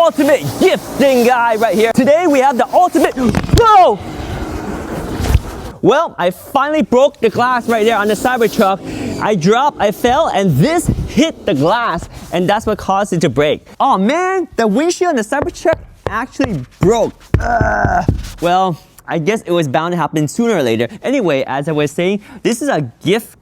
ultimate gifting guy right here. Today we have the ultimate, whoa! Well, I finally broke the glass right there on the Cybertruck. I dropped, I fell, and this hit the glass, and that's what caused it to break. Oh man, the windshield on the Cybertruck actually broke. Well, I guess it was bound to happen sooner or later. Anyway, as I was saying, this is a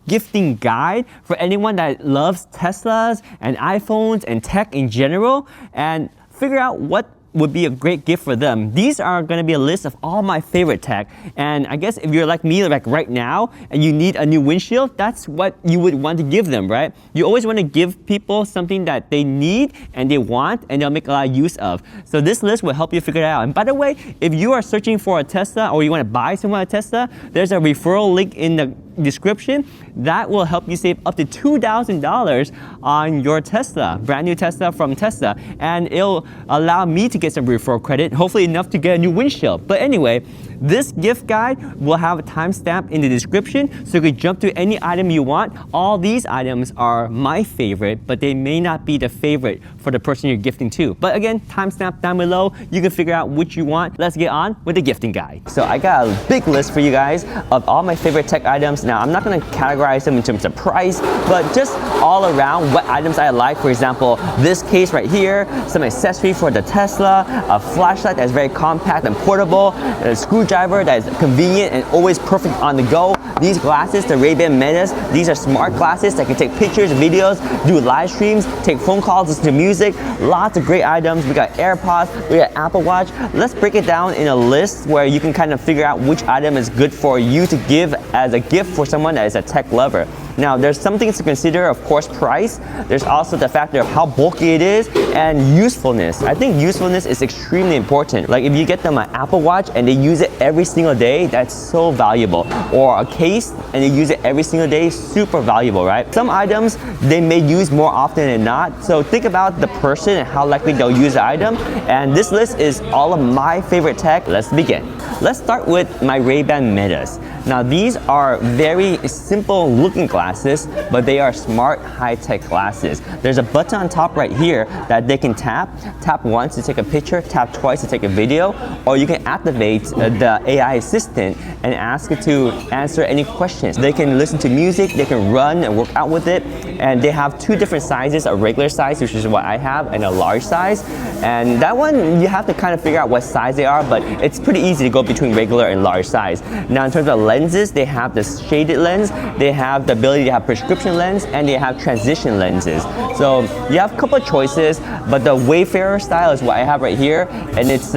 gifting guide for anyone that loves Teslas and iPhones and tech in general, and figure out what would be a great gift for them. These are going to be a list of all my favorite tech, and I guess if you're like me, like right now, and you need a new windshield, that's what you would want to give them, right? You always want to give people something that they need and they want, and they'll make a lot of use of. So this list will help you figure it out. And by the way, if you are searching for a Tesla or you want to buy someone a Tesla, there's a referral link in the description that will help you save up to $2,000 on your Tesla, brand new Tesla from Tesla, and it'll allow me to get some referral credit, hopefully enough to get a new windshield. But anyway, this gift guide will have a timestamp in the description, so you can jump to any item you want. All these items are my favorite, but they may not be the favorite for the person you're gifting to. But again, timestamp down below, you can figure out which you want. Let's get on with the gifting guide. So I got a big list for you guys of all my favorite tech items. Now, I'm not going to categorize them in terms of price, but just all around what items I like. For example, this case right here, some accessory for the Tesla, a flashlight that's very compact and portable, a screwdriver that is convenient and always perfect on the go. These glasses, the Ray-Ban Metas, these are smart glasses that can take pictures, videos, do live streams, take phone calls, listen to music. Lots of great items. We got AirPods, we got Apple Watch. Let's break it down in a list where you can kind of figure out which item is good for you to give as a gift for someone that is a tech lover. Now, there's some things to consider, of course, price. There's also the factor of how bulky it is and usefulness. I think usefulness is extremely important. Like if you get them an Apple Watch and they use it every single day, that's so valuable. Or a case and they use it every single day, super valuable, right? Some items they may use more often than not. So think about the person and how likely they'll use the item. And this list is all of my favorite tech. Let's begin. Let's start with my Ray-Ban Metas. Now these are very simple looking glasses, but they are smart high-tech glasses. There's a button on top right here that they can tap. Tap once to take a picture, tap twice to take a video, or you can activate the AI assistant and ask it to answer any questions. They can listen to music, they can run and work out with it, and they have two different sizes, a regular size, which is what I have, and a large size. And that one, you have to kind of figure out what size they are, but it's pretty easy to go between regular and large size. Now in terms of lenses, they have the shaded lens, they have the ability to have prescription lens, and they have transition lenses. So you have a couple of choices, but the Wayfarer style is what I have right here, and it's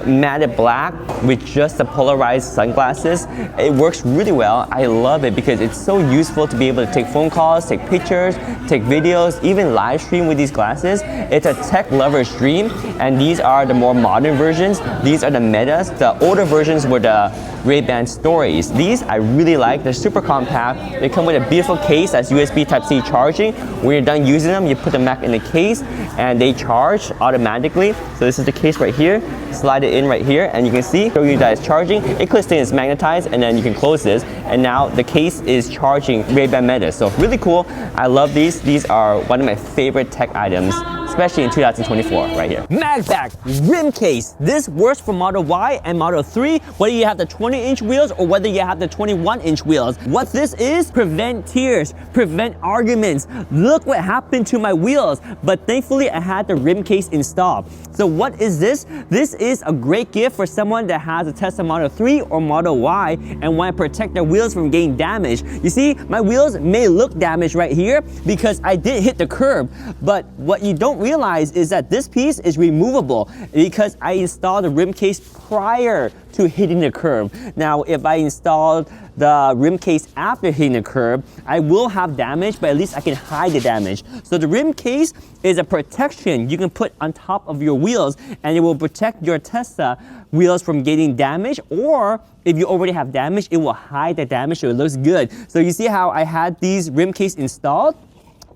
matted black with just the polarized sunglasses. It works really well. I love it because it's so useful to be able to take phone calls, take pictures, take videos, even live stream with these glasses. It's a tech lover's dream, and these are the more modern versions. These are the Metas. The older versions were the Ray-Ban Stories. These I really like. They're super compact. They come with a beautiful case that's USB Type-C charging. When you're done using them, you put them back in the case and they charge automatically. So this is the case right here. Slide it in right here and you can see, show you that it's charging. It clearly stays magnetized and then you can close this. And now the case is charging Ray-Ban Metas. So really cool. I love these. These are one of my favorite tech items, especially in 2024 right here. MagBak Rim Case. This works for Model Y and Model 3, whether you have the 20-inch wheels or whether you have the 21-inch wheels. What this is, prevent tears, prevent arguments. Look what happened to my wheels, but thankfully I had the rim case installed. So what is this? This is a great gift for someone that has a Tesla Model 3 or Model Y and want to protect their wheels from getting damaged. You see, my wheels may look damaged right here because I did hit the curb, but what you don't realize is that this piece is removable because I installed the rim case prior to hitting the curb. Now, if I installed the rim case after hitting the curb, I will have damage, but at least I can hide the damage. So the rim case is a protection you can put on top of your wheels, and it will protect your Tesla wheels from getting damaged, or if you already have damage, it will hide the damage so it looks good. So you see how I had these rim case installed?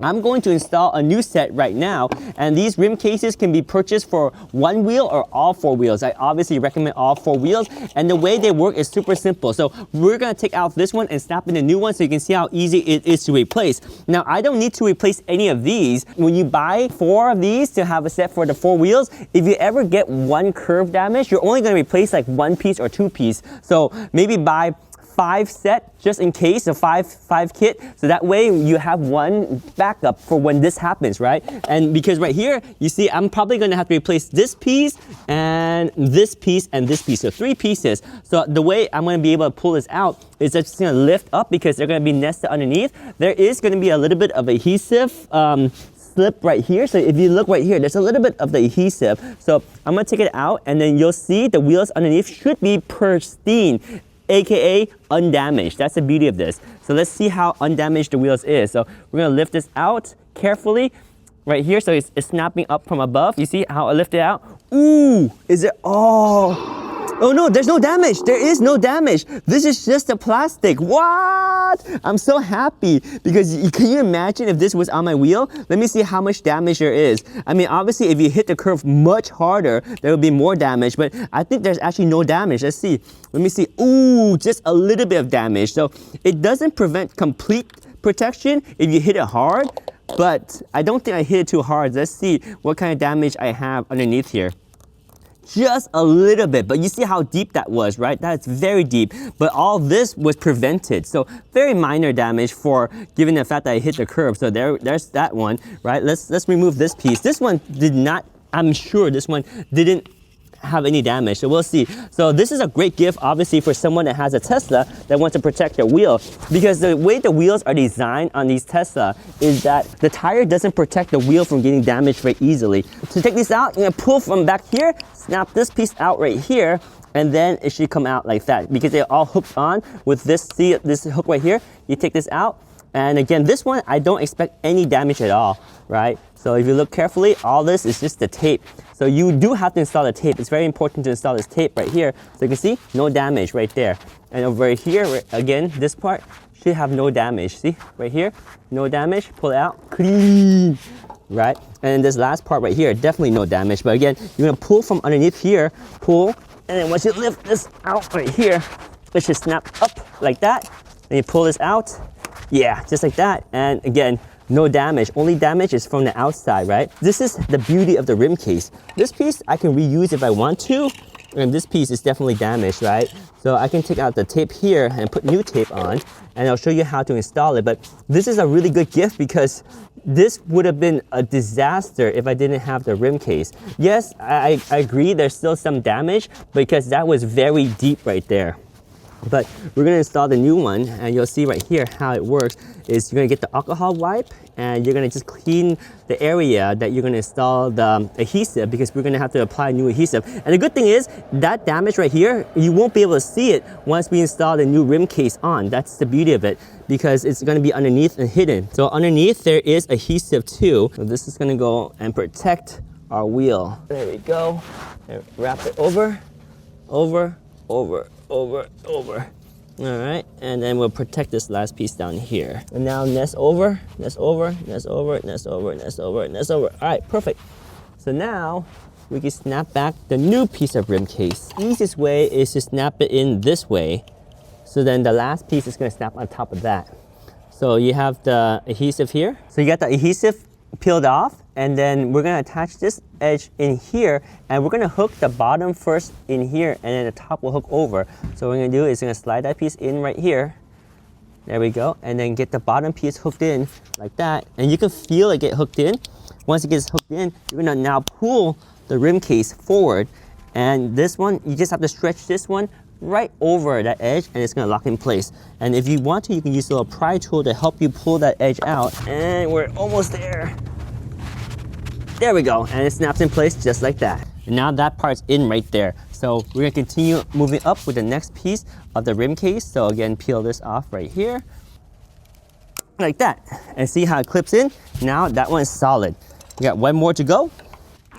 I'm going to install a new set right now, and these rim cases can be purchased for one wheel or all four wheels. I obviously recommend all four wheels, and the way they work is super simple. So we're gonna take out this one and snap in a new one so you can see how easy it is to replace. Now, I don't need to replace any of these. When you buy 4 of these to have a set for the 4 wheels, if you ever get one curve damage, you're only gonna replace like 1 piece or 2 piece. So maybe buy 5 set just in case, a 5 kit, so that way you have one backup for when this happens, right? And because right here, you see, I'm probably gonna have to replace this piece and this piece and this piece, so 3 pieces. So the way I'm gonna be able to pull this out is just gonna lift up because they're gonna be nested underneath. There is gonna be a little bit of adhesive slip right here. So if you look right here, there's a little bit of the adhesive. So I'm gonna take it out and then you'll see the wheels underneath should be pristine, aka undamaged. That's the beauty of this. So let's see how undamaged the wheels is. So we're gonna lift this out carefully right here. So it's snapping up from above. You see how I lift it out? Ooh, is it? Oh no, there's no damage. There is no damage. This is just the plastic. What? I'm so happy because can you imagine if this was on my wheel? Let me see how much damage there is. I mean, obviously if you hit the curve much harder, there will be more damage, but I think there's actually no damage. Let's see. Let me see. Ooh, just a little bit of damage. So it doesn't prevent complete protection if you hit it hard, but I don't think I hit it too hard. Let's see what kind of damage I have underneath here. Just a little bit, but you see how deep that was, right? That's very deep, but all this was prevented. So very minor damage for given the fact that I hit the curb. So there's that one, right? Let's remove this piece. This one did not, I'm sure this one didn't have any damage, so we'll see. So this is a great gift obviously for someone that has a Tesla that wants to protect their wheel, because the way the wheels are designed on these Tesla is that the tire doesn't protect the wheel from getting damaged very easily. To take this out, you're gonna pull from back here, snap this piece out right here, and then it should come out like that because they're all hooked on with this, see this hook right here. You take this out, and again, this one I don't expect any damage at all, right? So if you look carefully, all this is just the tape. So you do have to install the tape. It's very important to install this tape right here. So you can see, no damage right there. And over here, again, this part should have no damage. See, right here, no damage, pull it out, clean, right? And this last part right here, definitely no damage. But again, you're gonna pull from underneath here, pull, and then once you lift this out right here, it should snap up like that. And you pull this out, yeah, just like that. And again, no damage. Only damage is from the outside, right? This is the beauty of the rim case. This piece I can reuse if I want to, and this piece is definitely damaged, right? So I can take out the tape here and put new tape on, and I'll show you how to install it. But this is a really good gift because this would have been a disaster if I didn't have the rim case. Yes, I agree there's still some damage because that was very deep right there. But we're gonna install the new one, and you'll see right here how it works is you're gonna get the alcohol wipe and you're gonna just clean the area that you're gonna install the adhesive, because we're gonna have to apply new adhesive. And the good thing is that damage right here, you won't be able to see it once we install the new rim case on. That's the beauty of it, because it's gonna be underneath and hidden. So underneath there is adhesive too. So this is gonna go and protect our wheel. There we go. And wrap it over, over, over, over, over. All right, and then we'll protect this last piece down here. And now nest over, nest over, nest over, nest over, nest over, nest over. All right, perfect. So now we can snap back the new piece of rim case. Easiest way is to snap it in this way. So then the last piece is gonna snap on top of that. So you have the adhesive here. So you got the adhesive peeled off, and then we're gonna attach this edge in here, and we're gonna hook the bottom first in here, and then the top will hook over. So what we're gonna do is gonna slide that piece in right here. There we go, and then get the bottom piece hooked in like that, and you can feel it get hooked in. Once it gets hooked in, you're gonna now pull the rim case forward, and this one, you just have to stretch this one right over that edge, and it's gonna lock in place. And if you want to, you can use a little pry tool to help you pull that edge out, and we're almost there. There we go, and it snaps in place just like that. And now that part's in right there. So we're gonna continue moving up with the next piece of the rim case. So again, peel this off right here, like that. And see how it clips in? Now that one's solid. We got one more to go.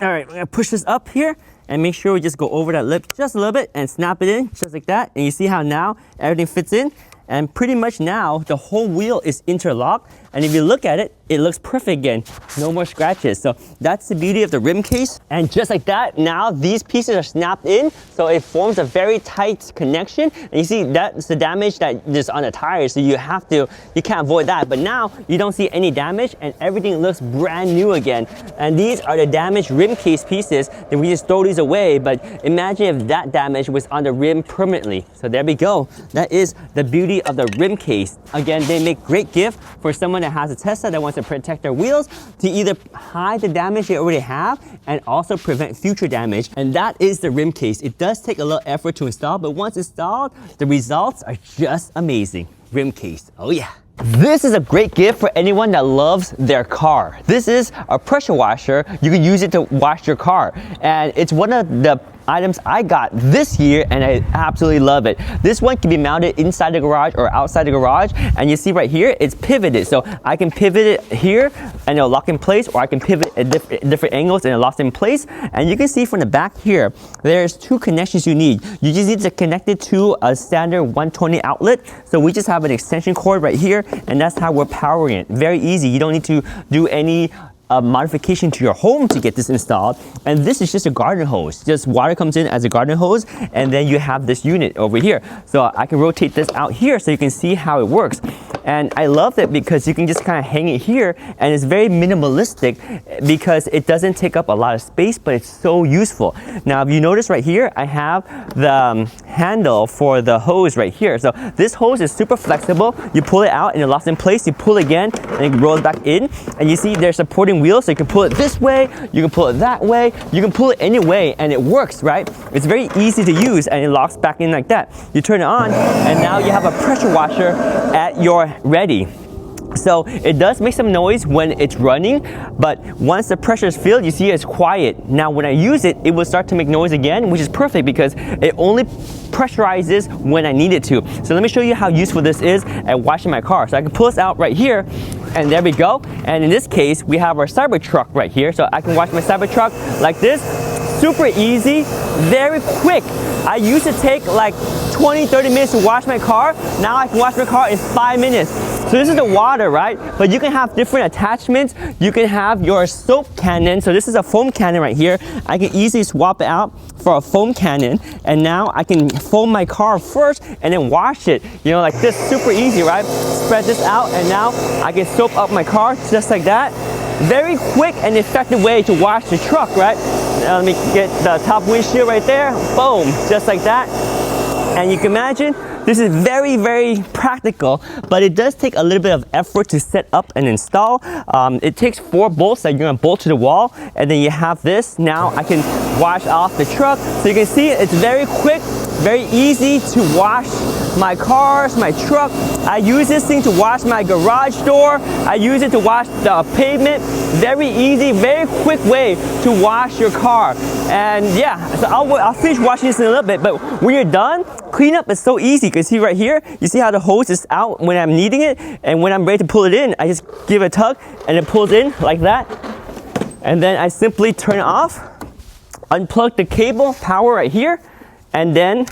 All right, we're gonna push this up here and make sure we just go over that lip just a little bit and snap it in just like that. And you see how now everything fits in? And pretty much now the whole wheel is interlocked. And if you look at it, it looks perfect again. No more scratches. So that's the beauty of the rim case. And just like that, now these pieces are snapped in, so it forms a very tight connection. And you see that's the damage that is on the tires, so you can't avoid that. But now you don't see any damage and everything looks brand new again. And these are the damaged rim case pieces, then we just throw these away. But imagine if that damage was on the rim permanently. So there we go. That is the beauty of the rim case. Again, they make great gift for someone that has a Tesla that wants to protect their wheels, to either hide the damage they already have and also prevent future damage. And that is the rim case. It does take a little effort to install, but once installed, the results are just amazing. Rim case, oh yeah. This is a great gift for anyone that loves their car. This is a pressure washer. You can use it to wash your car. And it's one of the items I got this year and I absolutely love it. This one can be mounted inside the garage or outside the garage, and you see right here it's pivoted, so I can pivot it here and it'll lock in place, or I can pivot at different angles and it locks in place. And you can see from the back here there's two connections you need. You just need to connect it to a standard 120 outlet, so we just have an extension cord right here and that's how we're powering it. Very easy. You don't need to do any modification to your home to get this installed. And this is just a garden hose. Just water comes in as a garden hose, and then you have this unit over here. So I can rotate this out here so you can see how it works. And I love it because you can just kind of hang it here, and it's very minimalistic because it doesn't take up a lot of space, but it's so useful. Now, if you notice right here, I have the handle for the hose right here. So this hose is super flexible. You pull it out and it locks in place. You pull again and it rolls back in. And you see there's supporting wheels, so you can pull it this way, you can pull it that way, you can pull it any way, and it works, right? It's very easy to use and it locks back in like that. You turn it on and now you have a pressure washer at your ready. So it does make some noise when it's running, but once the pressure is filled, you see it's quiet. Now when I use it, it will start to make noise again, which is perfect because it only pressurizes when I need it to. So let me show you how useful this is at washing my car. So I can pull this out right here, and there we go. And in this case, we have our Cybertruck right here. So I can wash my Cybertruck like this. Super easy, very quick. I used to take like 20-30 minutes to wash my car. Now I can wash my car in 5 minutes. So this is the water, right? But you can have different attachments. You can have your soap cannon. So this is a foam cannon right here. I can easily swap it out for a foam cannon. And now I can foam my car first and then wash it. You know, like this, super easy, right? Spread this out and now I can soap up my car just like that. Very quick and effective way to wash the truck, right? Now let me get the top windshield right there. Boom, just like that. And you can imagine, this is very, very practical, but it does take a little bit of effort to set up and install. It takes 4 bolts that you're gonna bolt to the wall, and then you have this. Now I can wash off the truck. So you can see it's very quick, very easy to wash my cars, my truck. I use this thing to wash my garage door. I use it to wash the pavement. Very easy, very quick way to wash your car. And yeah, so I'll finish washing this in a little bit, but when you're done, cleanup is so easy. You can see right here, you see how the hose is out when I'm needing it, and when I'm ready to pull it in, I just give it a tug and it pulls in like that. And then I simply turn it off, unplug the cable, power right here, and then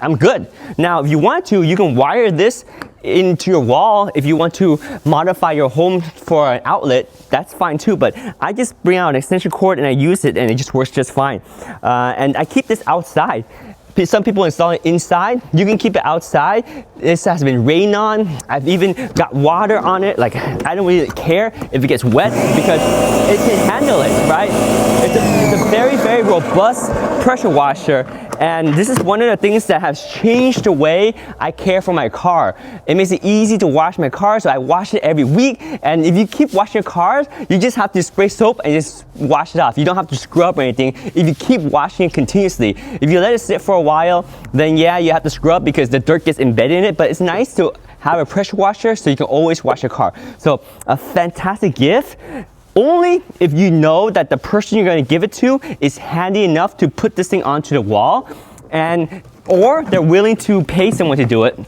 I'm good. Now, if you want to, you can wire this into your wall. If you want to modify your home for an outlet, that's fine too, but I just bring out an extension cord and I use it and it just works just fine. And I keep this outside. Some people install it inside. You can keep it outside. This has been rained on. I've even got water on it. Like, I don't really care if it gets wet because it can handle it, right? It's a very, very robust pressure washer. And this is one of the things that has changed the way I care for my car. It makes it easy to wash my car, so I wash it every week. And if you keep washing your cars, you just have to spray soap and just wash it off. You don't have to scrub or anything if you keep washing it continuously. If you let it sit for a while, then yeah, you have to scrub because the dirt gets embedded in it, but it's nice to have a pressure washer so you can always wash your car. So a fantastic gift. Only if you know that the person you're going to give it to is handy enough to put this thing onto the wall, or they're willing to pay someone to do it.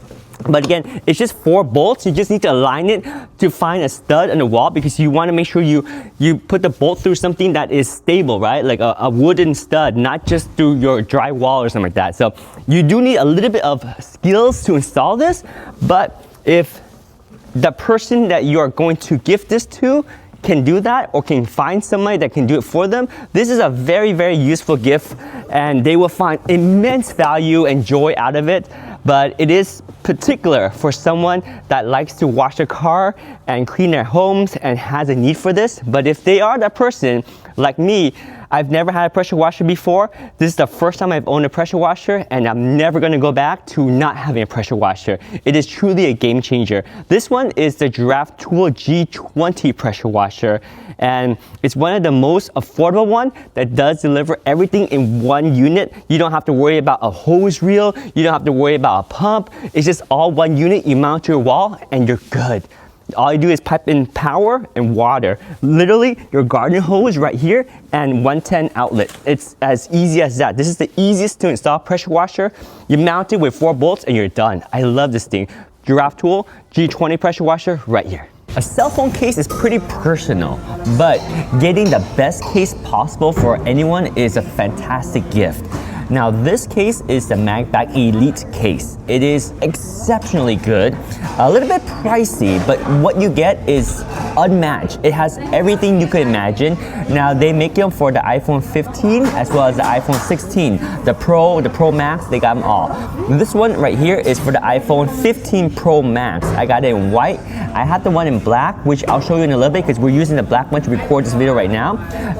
But again, it's just 4 bolts. You just need to align it to find a stud on the wall because you want to make sure you put the bolt through something that is stable, right? Like a wooden stud, not just through your drywall or something like that. So you do need a little bit of skills to install this, but if the person that you are going to gift this to can do that, or can find somebody that can do it for them, this is a very, very useful gift, and they will find immense value and joy out of it. But it is particular for someone that likes to wash their car and clean their homes and has a need for this. But if they are that person, like me, I've never had a pressure washer before. This is the first time I've owned a pressure washer, and I'm never gonna go back to not having a pressure washer. It is truly a game changer. This one is the Giraffe Tool G20 pressure washer, and it's one of the most affordable one that does deliver everything in one unit. You don't have to worry about a hose reel. You don't have to worry about a pump. It's just all one unit. You mount to your wall and you're good. All you do is pipe in power and water. Literally, your garden hose right here and 110 outlet. It's as easy as that. This is the easiest to install pressure washer. You mount it with 4 bolts and you're done. I love this thing. Giraffe Tool G20 pressure washer right here. A cell phone case is pretty personal, but getting the best case possible for anyone is a fantastic gift. Now this case is the MagBak Elite case. It is exceptionally good, a little bit pricey, but what you get is unmatched. It has everything you could imagine. Now they make them for the iPhone 15 as well as the iPhone 16. The Pro, the Pro Max, they got them all. This one right here is for the iPhone 15 Pro Max. I got it in white. I had the one in black, which I'll show you in a little bit because we're using the black one to record this video right now.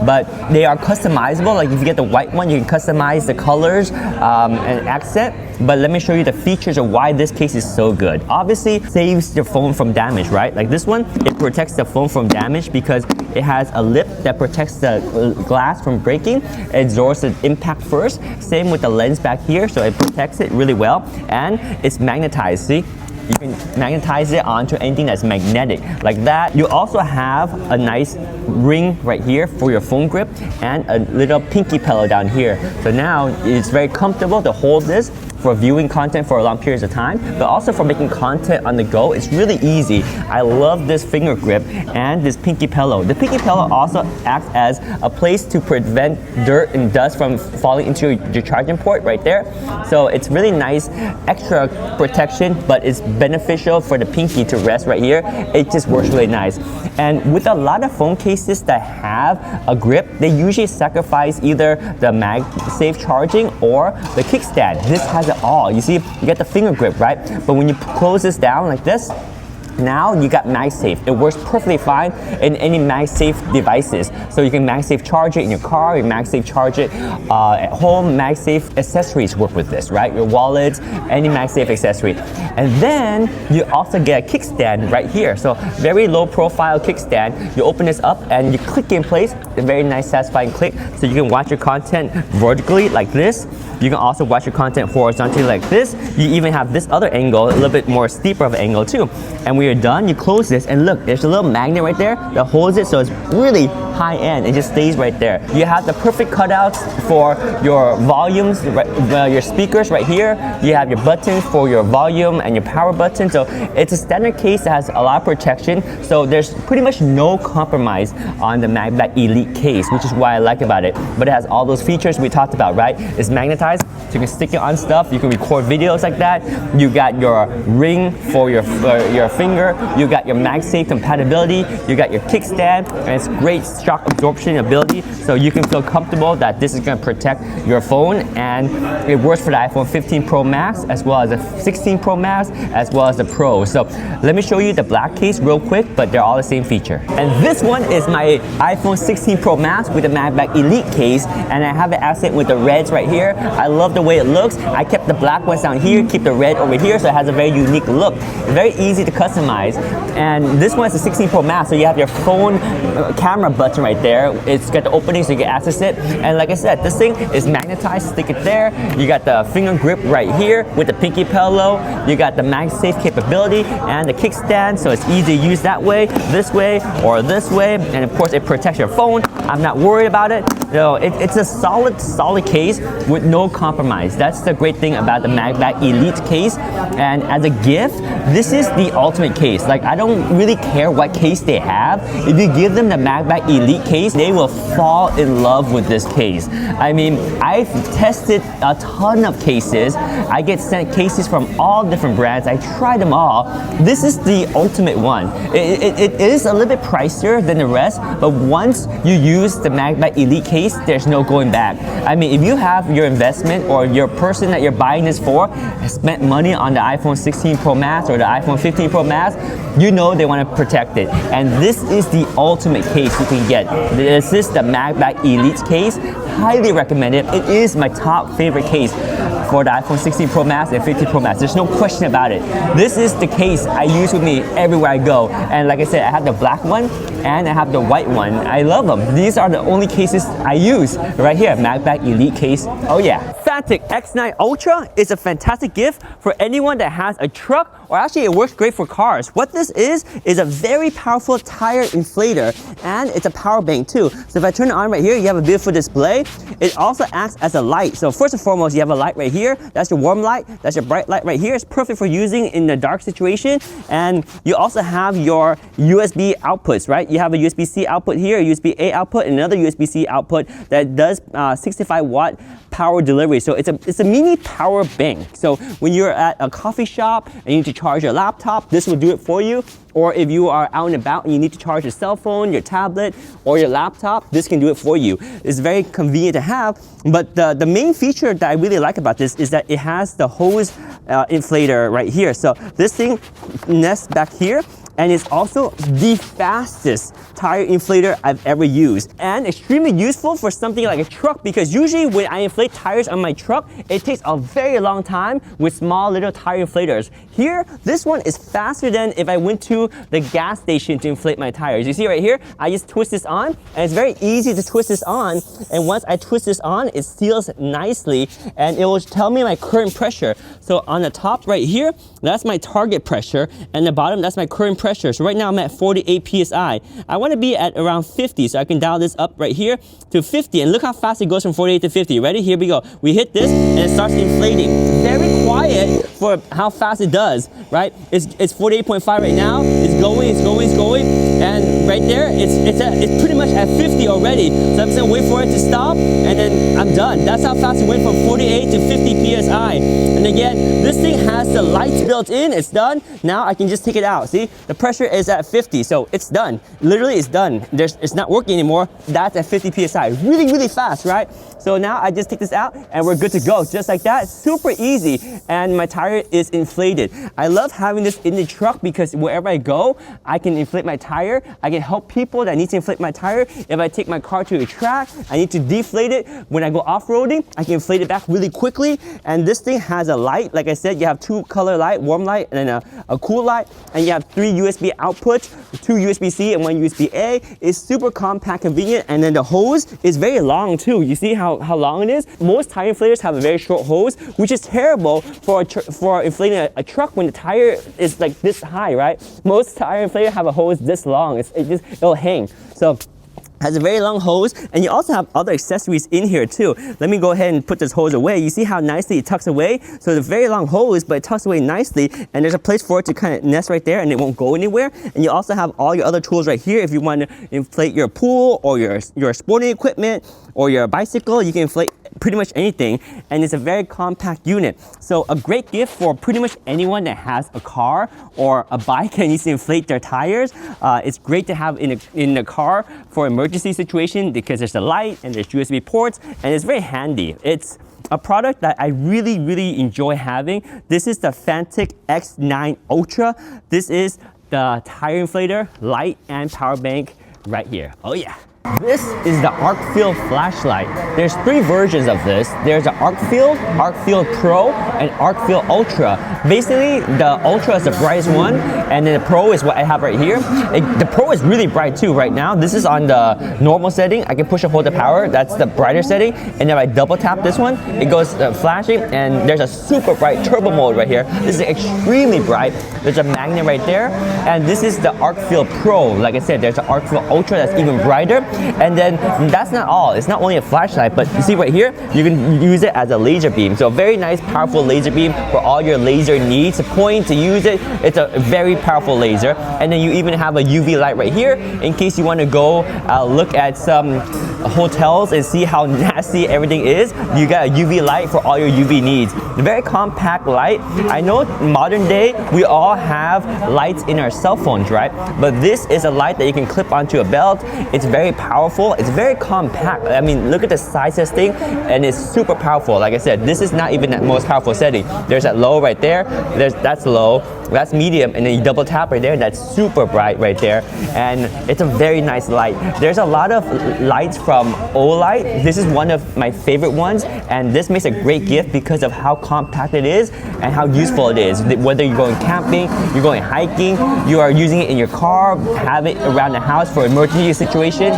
But they are customizable. Like if you get the white one, you can customize the colors and accent. But let me show you the features of why this case is so good. Obviously, saves your phone from damage, right? Like this one, it protects the phone from damage because it has a lip that protects the glass from breaking. It absorbs the impact first. Same with the lens back here, so it protects it really well. And it's magnetized, see? You can magnetize it onto anything that's magnetic, like that. You also have a nice ring right here for your phone grip and a little pinky pillow down here. So now it's very comfortable to hold this for viewing content for a long periods of time, but also for making content on the go. It's really easy. I love this finger grip and this pinky pillow. The pinky pillow also acts as a place to prevent dirt and dust from falling into your charging port right there. So it's really nice, extra protection, but it's beneficial for the pinky to rest right here. It just works really nice. And with a lot of phone cases that have a grip, they usually sacrifice either the MagSafe charging or the kickstand. This has it all. You see, you get the finger grip, right? But when you close this down like this, now you got MagSafe. It works perfectly fine in any MagSafe devices. So you can MagSafe charge it in your car, you MagSafe charge it at home. MagSafe accessories work with this, right? Your wallets, any MagSafe accessory. And then you also get a kickstand right here. So very low profile kickstand. You open this up and you click in place. A very nice satisfying click. So you can watch your content vertically like this. You can also watch your content horizontally like this. You even have this other angle, a little bit more steeper of an angle too. And when you're done, you close this and look, there's a little magnet right there that holds it, so it's really high end. It just stays right there. You have the perfect cutouts for your volumes, your speakers right here. You have your buttons for your volume and your power button. So it's a standard case that has a lot of protection. So there's pretty much no compromise on the MagBak Elite case, which is what I like about it. But it has all those features we talked about, right? It's magnetized, so you can stick it on stuff. You can record videos like that. You got your ring for your finger. You got your MagSafe compatibility. You got your kickstand, and it's great shock absorption ability. So you can feel comfortable that this is going to protect your phone, and it works for the iPhone 15 Pro Max as well as the 16 Pro Max as well as the Pro. So let me show you the black case real quick, but they're all the same feature. And this one is my iPhone 16 Pro Max with the MagBak Elite case, and I have an accent with the reds right here. I love the way it looks. I kept the black ones down here, keep the red over here, so it has a very unique look. Very easy to customize. And this one is the 16 Pro Max, so you have your phone camera button right there. It's got the opening so you can access it. And like I said, this thing is magnetized, stick it there. You got the finger grip right here with the pinky pillow. You got the MagSafe capability and the kickstand, so it's easy to use that way, or this way. And of course, it protects your phone. I'm not worried about it. So it's a solid case with no compromise. That's the great thing about the MagBak Elite case. And as a gift, this is the ultimate case. Like, I don't really care what case they have. If you give them the MagBak Elite case, they will fall in love with this case. I mean, I've tested a ton of cases. I get sent cases from all different brands. I try them all. This is the ultimate one. It is a little bit pricier than the rest, but once you use the MagBak Elite case, there's no going back. I mean, if you have your investment or your person that you're buying this for has spent money on the iPhone 16 Pro Max or the iPhone 15 Pro Max, you know they want to protect it. And this is the ultimate case you can get. This is the MagBak Elite case. Highly recommend it. It is my top favorite case for the iPhone 16 Pro Max and 15 Pro Max. There's no question about it. This is the case I use with me everywhere I go. And like I said, I have the black one and I have the white one. I love them. These are the only cases I use right here. MagBak Elite case. Oh yeah. Fanttik X9 Ultra is a fantastic gift for anyone that has a truck, or actually it works great for cars. What this is a very powerful tire inflator, and it's a power bank too. So if I turn it on right here, you have a beautiful display. It also acts as a light. So first and foremost, you have a light right here. That's your warm light. That's your bright light right here. It's perfect for using in the dark situation. And you also have your USB outputs, right? You have a USB-C output here, a USB-A output, and another USB-C output that does 65-watt power delivery. So it's a mini power bank. So when you're at a coffee shop and you need to charge your laptop, this will do it for you. Or if you are out and about and you need to charge your cell phone, your tablet, or your laptop, this can do it for you. It's very convenient to have, but the main feature that I really like about this is that it has the hose inflator right here. So this thing nests back here, and it's also the fastest tire inflator I've ever used, and extremely useful for something like a truck, because usually when I inflate tires on my truck, it takes a very long time with small little tire inflators. Here, this one is faster than if I went to the gas station to inflate my tires. You see right here, I just twist this on, and it's very easy to twist this on, and once I twist this on, it seals nicely, and it will tell me my current pressure. So on the top right here, that's my target pressure, and the bottom, that's my current pressure. So right now I'm at 48 PSI. I want to be at around 50, so I can dial this up right here to 50, and look how fast it goes from 48 to 50. Ready? Here we go. We hit this, and it starts inflating. Very quiet for how fast it does, right? It's 48.5 right now. It's going, and right there, it's pretty much at 50 already. So I'm just gonna wait for it to stop, and then I'm done. That's how fast it went from 48 to 50 PSI. And again, this thing has the lights built in. It's done. Now I can just take it out. See, the pressure is at 50, so it's done. Literally, it's done. It's not working anymore. That's at 50 PSI. Really, really fast, right? So now I just take this out, and we're good to go. Just like that, super easy. And my tire is inflated. I love having this in the truck because wherever I go, I can inflate my tire. I can help people that need to inflate my tire. If I take my car to a track, I need to deflate it. When I go off-roading, I can inflate it back really quickly. And this thing has a light. Like I said, you have two color light, warm light, and then a cool light. And you have 3 USB outputs, 2 USB-C and 1 USB-A. It's super compact, convenient. And then the hose is very long too. You see how long it is? Most tire inflators have a very short hose, which is terrible for inflating a truck when the tire is like this high, right? Most tire inflators have a hose this long. It'll hang. So has a very long hose, and you also have other accessories in here too. Let me go ahead and put this hose away. You see how nicely it tucks away? So it's a very long hose, but it tucks away nicely, and there's a place for it to kind of nest right there, and it won't go anywhere. And you also have all your other tools right here. If you want to inflate your pool or your sporting equipment or your bicycle, you can inflate pretty much anything, and it's a very compact unit. So a great gift for pretty much anyone that has a car or a bike and needs to inflate their tires. It's great to have in the car for emergency situation because there's a light and there's USB ports, and it's very handy. It's a product that I really, really enjoy having. This is the Fanttik X9 Ultra. This is the tire inflator, light, and power bank right here. Oh yeah. This is the Arkfeld flashlight. There's 3 versions of this. There's the Arkfeld, Arkfeld Pro, and Arkfeld Ultra. Basically, the Ultra is the brightest one, and then the Pro is what I have right here. The Pro is really bright too right now. This is on the normal setting. I can push and hold the power. That's the brighter setting. And if I double tap this one, it goes flashing, and there's a super bright turbo mode right here. This is extremely bright. There's a magnet right there. And this is the Arkfeld Pro. Like I said, there's the Arkfeld Ultra that's even brighter. And then that's not all. It's not only a flashlight, but you see right here, you can use it as a laser beam. So a very nice, powerful laser beam for all your laser needs. To point, to use it, it's a very powerful laser. And then you even have a UV light right here in case you want to go look at some hotels and see how nasty everything is. You got a UV light for all your UV needs. A very compact light. I know modern day we all have lights in our cell phones, right? But this is a light that you can clip onto a belt. It's very powerful. It's very compact. I mean, look at the size of this thing, and it's super powerful. Like I said, this is not even the most powerful setting. There's that low right there. That's low. That's medium, and then you double tap right there. That's super bright right there, and it's a very nice light. There's a lot of lights from Olight. This is one of my favorite ones, and this makes a great gift because of how compact it is and how useful it is. Whether you're going camping, you're going hiking, you are using it in your car, have it around the house for emergency situation.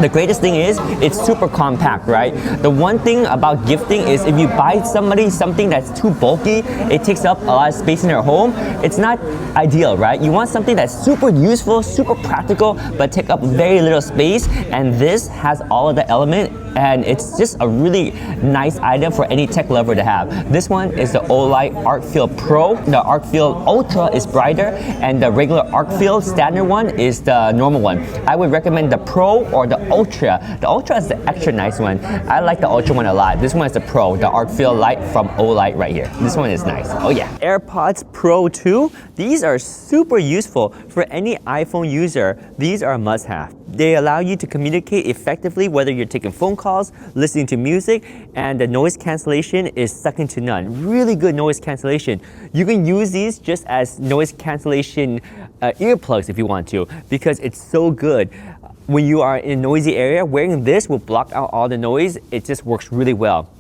The greatest thing is it's super compact, right? The one thing about gifting is if you buy somebody something that's too bulky, it takes up a lot of space in their home, it's not ideal, right? You want something that's super useful, super practical, but take up very little space, and this has all of the element, and it's just a really nice item for any tech lover to have. This one is the Olight Arkfeld Pro. The Arkfeld Ultra is brighter, and the regular Arkfeld standard one is the normal one. I would recommend the Pro or the Ultra. The Ultra is the extra nice one. I like the Ultra one a lot. This one is the Pro, the Arkfeld Light from Olight right here. This one is nice. Oh yeah. AirPods Pro 2. These are super useful for any iPhone user. These are a must-have. They allow you to communicate effectively whether you're taking phone calls, listening to music, and the noise cancellation is second to none. Really good noise cancellation. You can use these just as noise cancellation earplugs if you want to, because it's so good. When you are in a noisy area, wearing this will block out all the noise. It just works really well.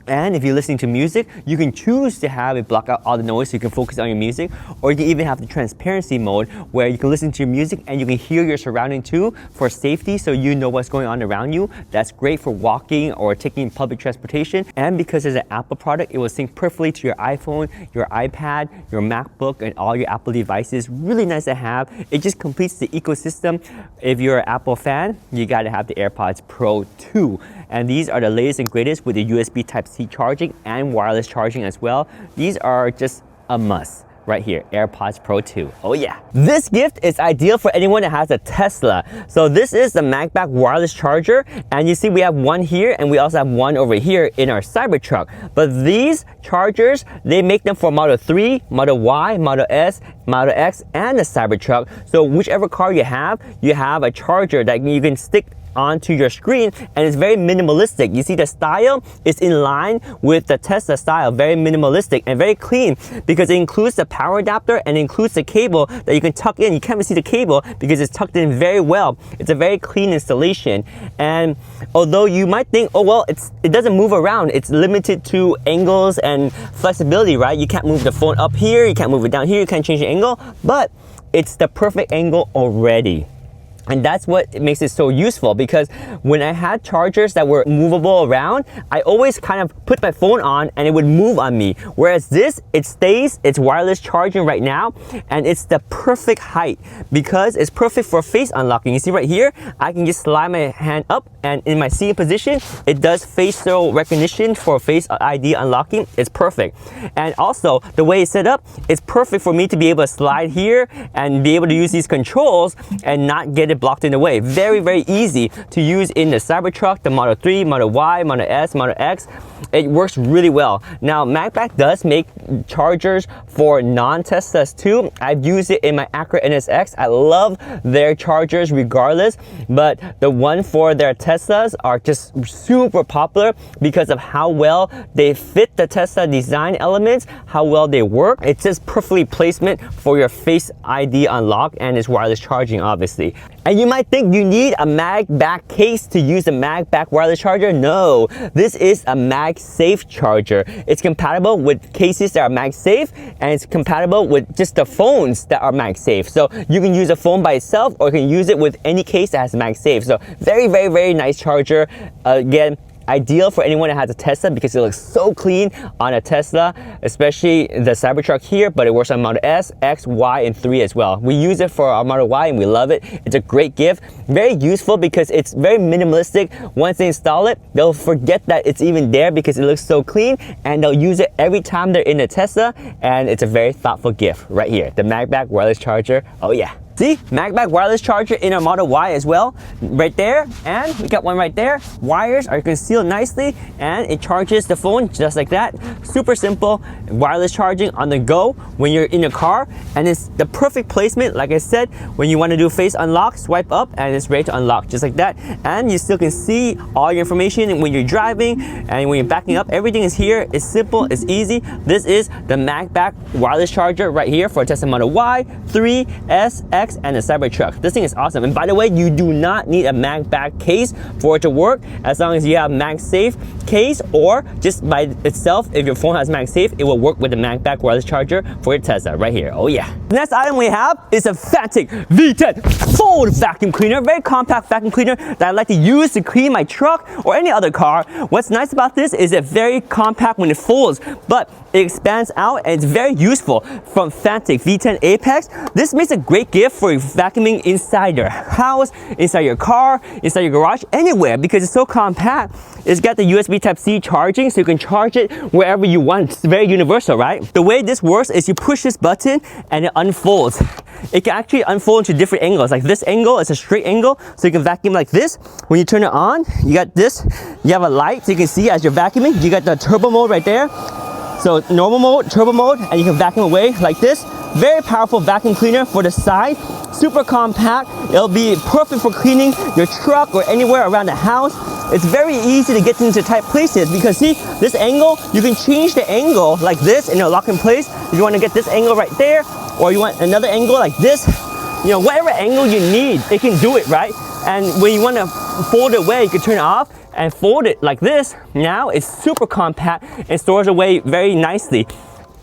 And if you're listening to music, you can choose to have it block out all the noise so you can focus on your music, or you can even have the transparency mode where you can listen to your music and you can hear your surrounding too for safety, so you know what's going on around you. That's great for walking or taking public transportation. And because it's an Apple product, it will sync perfectly to your iPhone, your iPad, your MacBook, and all your Apple devices. Really nice to have. It just completes the ecosystem. If you're an Apple fan, you gotta have the AirPods Pro 2. And these are the latest and greatest with the USB Type-C charging and wireless charging as well. These are just a must right here, AirPods Pro 2. Oh yeah. This gift is ideal for anyone that has a Tesla. So this is the MagBak wireless charger, and you see we have one here and we also have one over here in our Cybertruck. But these chargers, they make them for Model 3, Model Y, Model S, Model X, and the Cybertruck. So whichever car you have a charger that you can stick onto your screen, and it's very minimalistic. You see the style is in line with the Tesla style, very minimalistic and very clean, because it includes the power adapter and includes the cable that you can tuck in. You can't even see the cable because it's tucked in very well. It's a very clean installation, and although you might think, oh well, it doesn't move around, it's limited to angles and flexibility, right? You can't move the phone up here, you can't move it down here, you can't change the angle, but it's the perfect angle already. And that's what makes it so useful, because when I had chargers that were movable around, I always kind of put my phone on and it would move on me. Whereas this, it stays, it's wireless charging right now, and it's the perfect height because it's perfect for face unlocking. You see right here, I can just slide my hand up, and in my seated position, it does facial recognition for face ID unlocking. It's perfect. And also, the way it's set up, it's perfect for me to be able to slide here and be able to use these controls and not get it blocked in the way. Very, very easy to use in the Cybertruck, the Model 3, Model Y, Model S, Model X. It works really well. Now, MagBak does make chargers for non-Teslas too. I've used it in my Acura NSX. I love their chargers regardless, but the one for their Teslas are just super popular because of how well they fit the Tesla design elements, how well they work. It's just perfectly placement for your Face ID unlock, and it's wireless charging, obviously. And you might think you need a MagBak case to use the MagBak wireless charger. No, this is a MagSafe charger. It's compatible with cases that are MagSafe, and it's compatible with just the phones that are MagSafe. So you can use a phone by itself, or you can use it with any case that has MagSafe. So very, very, very nice charger. Again, ideal for anyone that has a Tesla because it looks so clean on a Tesla, especially the Cybertruck here, but it works on Model S, X, Y, and 3 as well. We use it for our Model Y and we love it. It's a great gift, very useful because it's very minimalistic. Once they install it, they'll forget that it's even there because it looks so clean, and they'll use it every time they're in a Tesla, and it's a very thoughtful gift right here. The MagBak wireless charger, oh yeah. See, MagBak wireless charger in our Model Y as well, right there, and we got one right there. Wires are concealed nicely, and it charges the phone just like that. Super simple, wireless charging on the go when you're in a car, and it's the perfect placement, like I said, when you want to do face unlock, swipe up, and it's ready to unlock just like that. And you still can see all your information when you're driving, and when you're backing up, everything is here. It's simple, it's easy. This is the MagBak wireless charger right here for a Tesla Model Y, 3, S, X, and a Cybertruck. This thing is awesome. And by the way, you do not need a MagBak case for it to work, as long as you have MagSafe case, or just by itself, if your phone has MagSafe, it will work with the MagBak wireless charger for your Tesla right here. Oh yeah. The next item we have is a Fantic V10 fold vacuum cleaner, very compact vacuum cleaner that I like to use to clean my truck or any other car. What's nice about this is it's very compact when it folds, but it expands out and it's very useful. From Fantic V10 Apex, this makes a great gift for vacuuming inside your house, inside your car, inside your garage, anywhere, because it's so compact. It's got the USB Type-C charging, so you can charge it wherever you want. It's very universal, right? The way this works is you push this button and it unfolds. It can actually unfold into different angles. Like this angle is a straight angle, so you can vacuum like this. When you turn it on, you got this. You have a light, so you can see as you're vacuuming. You got the turbo mode right there. So normal mode, turbo mode, and you can vacuum away like this. Very powerful vacuum cleaner for the side. Super compact. It'll be perfect for cleaning your truck or anywhere around the house. It's very easy to get into tight places because see, this angle, you can change the angle like this and it'll lock in place. If you want to get this angle right there, or you want another angle like this, you know, whatever angle you need, it can do it, right? And when you want to fold it away, you can turn it off and fold it like this. Now it's super compact and stores away very nicely,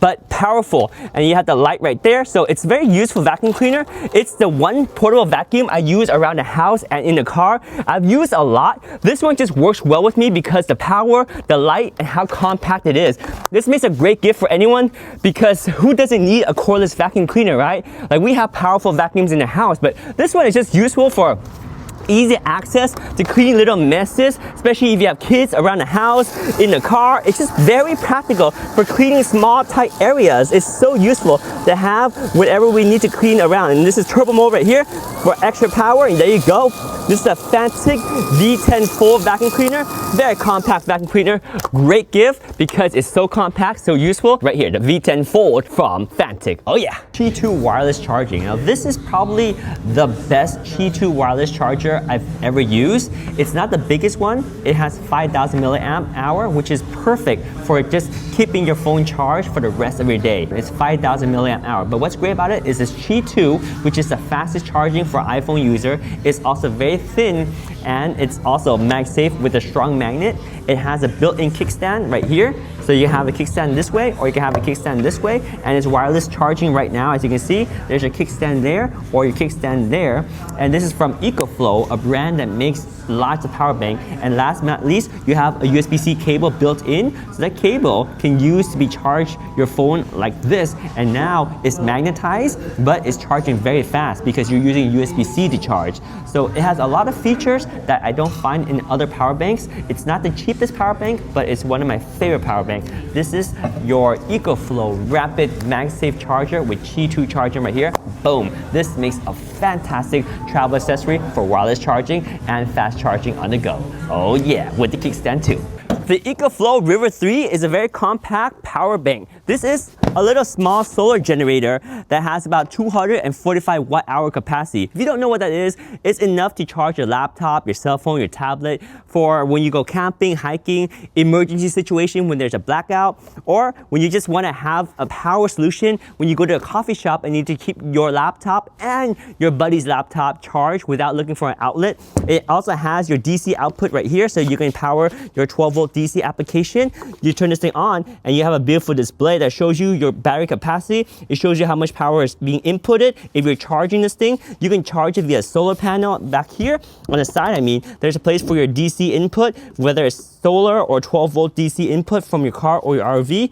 but powerful. And you have the light right there, so it's very useful vacuum cleaner. It's the one portable vacuum I use around the house and in the car. I've used a lot. This one just works well with me because the power, the light, and how compact it is. This makes a great gift for anyone because who doesn't need a cordless vacuum cleaner, right? Like, we have powerful vacuums in the house, but this one is just useful for easy access to clean little messes, especially if you have kids around the house, in the car. It's just very practical for cleaning small tight areas. It's so useful to have whatever we need to clean around. And this is turbo mode right here for extra power, and there you go. This is a Fantic V10 fold vacuum cleaner. Very compact vacuum cleaner. Great gift because it's so compact, so useful. Right here, the V10 fold from Fantic. Oh yeah. T2 wireless charging. Now this is probably the best T2 wireless charger I've ever used. It's not the biggest one. It has 5,000 milliamp hour, which is perfect for just keeping your phone charged for the rest of your day. It's 5,000 milliamp hour. But what's great about it is this T2, which is the fastest charging for iPhone user. It's also very thin, and it's also MagSafe with a strong magnet. It has a built-in kickstand right here. So you have a kickstand this way, or you can have a kickstand this way, and it's wireless charging right now. As you can see, there's a kickstand there, or your kickstand there. And this is from ECOFLOW, a brand that makes lots of power bank. And last but not least, you have a USB-C cable built in, so that cable can use to be charged your phone like this. And now it's magnetized, but it's charging very fast because you're using USB-C to charge. So it has a lot of features that I don't find in other power banks. It's not the cheapest power bank, but it's one of my favorite power banks. This is your ECOFLOW Rapid MagSafe charger with T2 charging right here. Boom! This makes a fantastic travel accessory for wireless charging and fast charging on the go. Oh yeah, with the kickstand too. The ECOFLOW River 3 is a very compact power bank. This is a little small solar generator that has about 245 watt-hour capacity. If you don't know what that is, it's enough to charge your laptop, your cell phone, your tablet for when you go camping, hiking, emergency situation when there's a blackout, or when you just want to have a power solution when you go to a coffee shop and need to keep your laptop and your buddy's laptop charged without looking for an outlet. It also has your DC output right here, so you can power your 12-volt volt DC application. You turn this thing on and you have a beautiful display that shows you your battery capacity. It shows you how much power is being inputted. If you're charging this thing, you can charge it via solar panel back here. On the side, I mean, there's a place for your DC input, whether it's solar or 12 volt DC input from your car or your RV.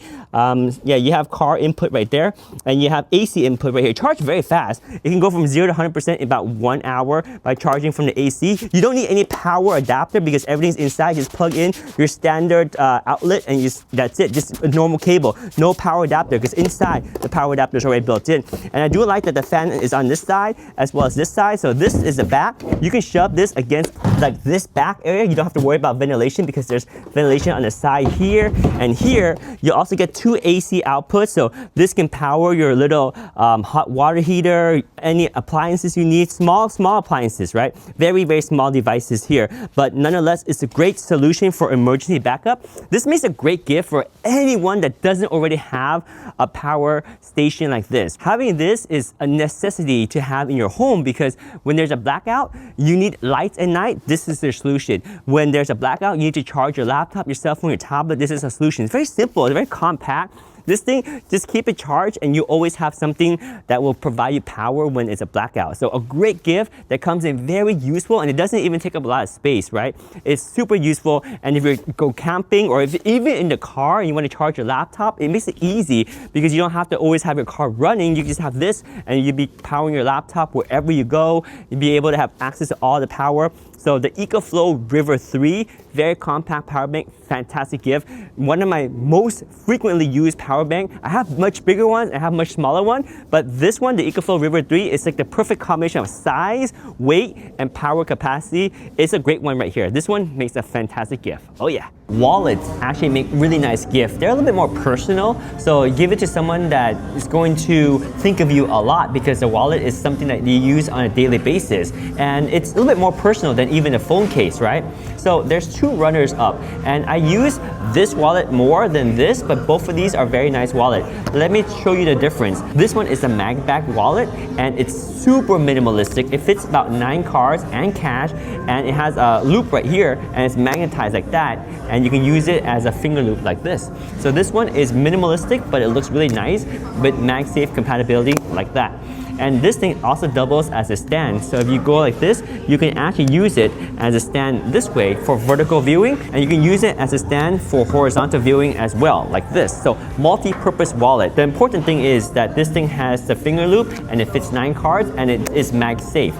Yeah, you have car input right there, and you have AC input right here. Charge very fast. It can go from 0 to 100% in about 1 hour by charging from the AC. You don't need any power adapter because everything's inside. Just plug in your standard outlet and that's it. Just a normal cable. No power adapter because inside the power adapter is already built in. And I do like that the fan is on this side as well as this side. So this is the back. You can shove this against like this back area. You don't have to worry about ventilation because there's ventilation on the side here and here. You also get 2 AC outputs, so this can power your little hot water heater, any appliances you need, small appliances, right? Very, very small devices here, but nonetheless, it's a great solution for emergency backup. This makes a great gift for anyone that doesn't already have a power station like this. Having this is a necessity to have in your home because when there's a blackout, you need lights at night. This is the solution. When there's a blackout, you need to charge your laptop, your cell phone, your tablet. This is a solution. It's very simple. It's very compact. This thing, just keep it charged and you always have something that will provide you power when it's a blackout. So a great gift that comes in very useful and it doesn't even take up a lot of space, right? It's super useful, and if you go camping or if even in the car and you want to charge your laptop, it makes it easy because you don't have to always have your car running. You just have this and you'll be powering your laptop wherever you go. You'll be able to have access to all the power. So the ECOFLOW River 3, very compact power bank, fantastic gift. One of my most frequently used power bank. I have much bigger ones, I have much smaller one, but this one, the ECOFLOW River 3, is like the perfect combination of size, weight, and power capacity. It's a great one right here. This one makes a fantastic gift. Oh yeah. Wallets actually make really nice gifts. They're a little bit more personal, so give it to someone that is going to think of you a lot because the wallet is something that you use on a daily basis, and it's a little bit more personal than even a phone case, right? So there's 2 runners up, and I use this wallet more than this, but both of these are very nice wallet. Let me show you the difference. This one is a MagBak wallet, and it's super minimalistic. It fits about 9 cards and cash, and it has a loop right here, and it's magnetized like that, and you can use it as a finger loop like this. So this one is minimalistic, but it looks really nice with MagSafe compatibility like that. And this thing also doubles as a stand. So if you go like this, you can actually use it as a stand this way for vertical viewing, and you can use it as a stand for horizontal viewing as well, like this. So multi-purpose wallet. The important thing is that this thing has the finger loop and it fits 9 cards and it is MagSafe.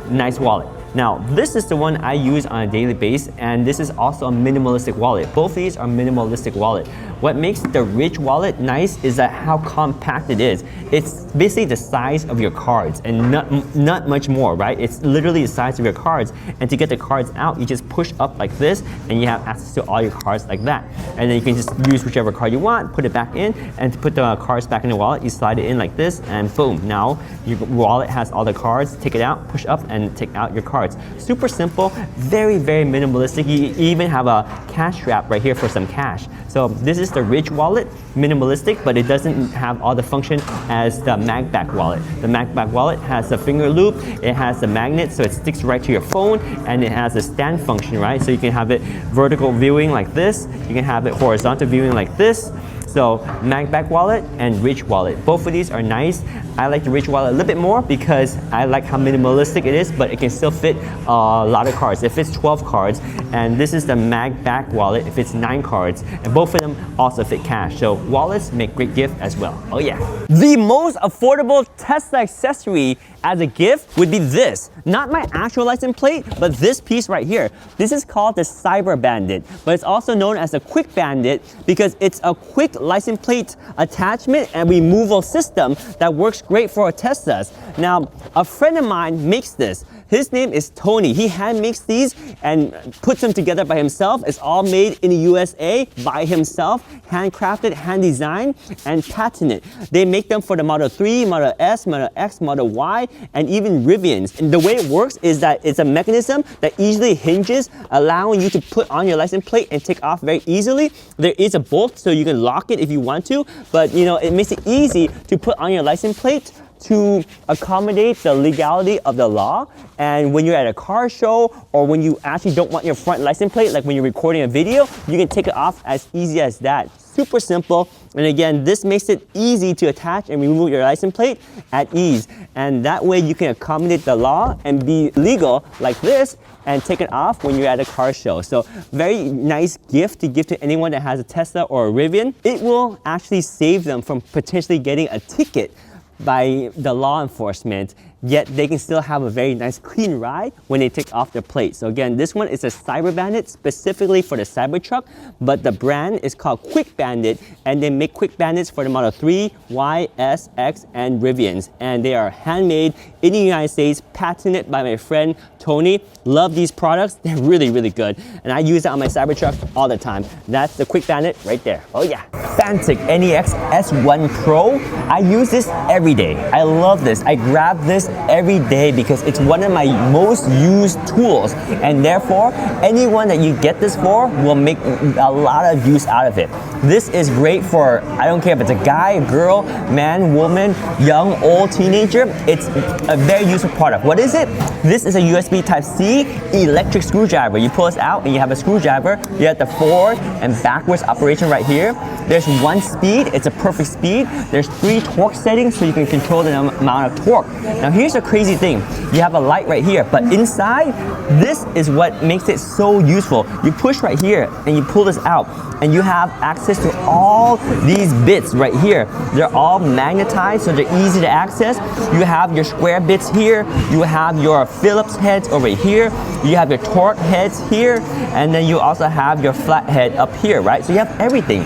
Nice wallet. Now, this is the one I use on a daily basis, and this is also a minimalistic wallet. Both of these are minimalistic wallet. What makes the Rich wallet nice is that how compact it is. It's basically the size of your cards and not much more, right? It's literally the size of your cards, and to get the cards out, you just push up like this, and you have access to all your cards like that. And then you can just use whichever card you want, put it back in, and to put the cards back in the wallet, you slide it in like this, and boom, now your wallet has all the cards. Take it out, push up, and take out your cards. Super simple, very, very minimalistic. You even have a cash strap right here for some cash. So this is the Rich wallet, minimalistic, but it doesn't have all the function as the MagBak wallet. The MagBak wallet has a finger loop, it has a magnet, so it sticks right to your phone, and it has a stand function, right? So you can have it vertical viewing like this, you can have it horizontal viewing like this. So MagBak wallet and Rich wallet, both of these are nice. I like the Rich wallet a little bit more because I like how minimalistic it is, but it can still fit a lot of cards. It fits 12 cards, and this is the MagBak wallet. It fits 9 cards, and both of them also fit cash. So wallets make great gift as well. Oh yeah. The most affordable Tesla accessory as a gift would be this. Not my actual license plate, but this piece right here. This is called the CyberBandit, but it's also known as the QuickBandit because it's a quick license plate attachment and removal system that works great for our Teslas. Now, a friend of mine makes this. His name is Tony. He hand makes these and puts them together by himself. It's all made in the USA by himself, handcrafted, hand designed, and patented. They make them for the Model 3, Model S, Model X, Model Y, and even Rivians. And the way it works is that it's a mechanism that easily hinges, allowing you to put on your license plate and take off very easily. There is a bolt, so you can lock it if you want to, but you know, it makes it easy to put on your license plate to accommodate the legality of the law. And when you're at a car show or when you actually don't want your front license plate, like when you're recording a video, you can take it off as easy as that. Super simple. And again, this makes it easy to attach and remove your license plate at ease. And that way you can accommodate the law and be legal like this and take it off when you're at a car show. So very nice gift to give to anyone that has a Tesla or a Rivian. It will actually save them from potentially getting a ticket by the law enforcement, yet they can still have a very nice clean ride when they take off their plate. So again, this one is a CyberBandit specifically for the Cybertruck, but the brand is called QuickBandit, and they make QuickBandits for the Model 3, Y, S, X, and Rivians. And they are handmade in the United States, patented by my friend Tony. Love these products, they're really, really good. And I use it on my Cybertruck all the time. That's the QuickBandit right there, oh yeah. Fantic NEX S1 Pro, I use this every day. I love this, I grab this every day because it's one of my most used tools, and therefore anyone that you get this for will make a lot of use out of it. This is great for, I don't care if it's a guy, a girl, man, woman, young, old, teenager. It's a very useful product. What is it? This is a USB Type-C electric screwdriver. You pull this out and you have a screwdriver. You have the forward and backwards operation right here. There's one speed, it's a perfect speed. There's 3 torque settings so you can control the amount of torque. Now here's the crazy thing. You have a light right here, but inside, this is what makes it so useful. You push right here and you pull this out and you have access to all these bits right here. They're all magnetized so they're easy to access. You have your square bits here, you have your Phillips heads over here, you have your torque heads here, and then you also have your flat head up here, right? So you have everything.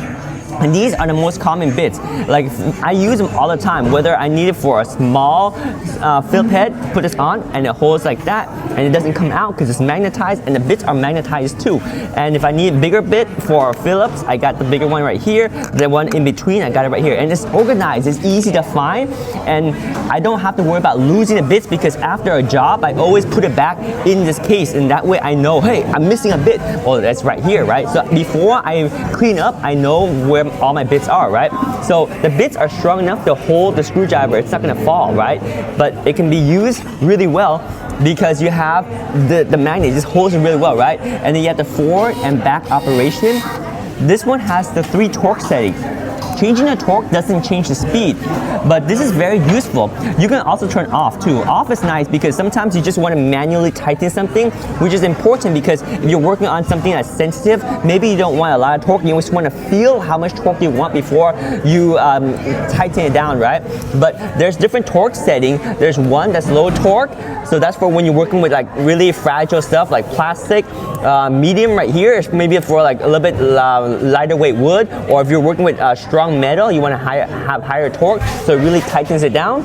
And these are the most common bits. Like I use them all the time, whether I need it for a small Phillips head, put this on and it holds like that and it doesn't come out because it's magnetized, and the bits are magnetized too. And if I need a bigger bit for Phillips, I got the bigger one right here, the one in between, I got it right here. And it's organized, it's easy to find, and I don't have to worry about losing the bits because after a job, I always put it back in this case, and that way I know, hey, I'm missing a bit. Well, that's right here, right? So before I clean up, I know where all my bits are, right? So the bits are strong enough to hold the screwdriver. It's not gonna fall, right? But it can be used really well because you have the magnet, it just holds it really well, right? And then you have the forward and back operation. This one has the 3 torque settings. Changing the torque doesn't change the speed, but this is very useful. You can also turn off too. Off is nice because sometimes you just want to manually tighten something, which is important because if you're working on something that's sensitive, maybe you don't want a lot of torque, you just want to feel how much torque you want before you tighten it down, right? But there's different torque settings. There's one that's low torque, so that's for when you're working with like really fragile stuff like plastic. Medium right here is maybe for like a little bit lighter weight wood, or if you're working with strong metal, you want to have higher torque, so it really tightens it down.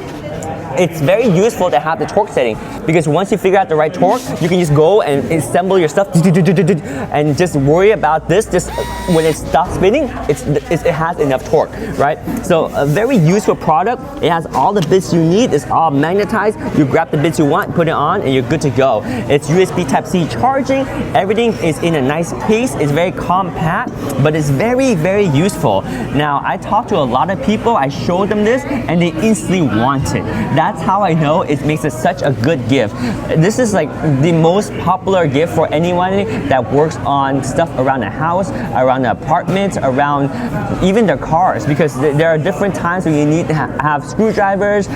It's very useful to have the torque setting because once you figure out the right torque, you can just go and assemble your stuff and just worry about this. Just when it stops spinning, it has enough torque, right? So a very useful product. It has all the bits you need. It's all magnetized. You grab the bits you want, put it on, and you're good to go. It's USB Type-C charging. Everything is in a nice case. It's very compact, but it's very, very useful. Now, I talked to a lot of people. I showed them this, and they instantly want it. That's how I know it makes it such a good gift. This is like the most popular gift for anyone that works on stuff around the house, around the apartments, around even their cars, because there are different times when you need to have screwdrivers,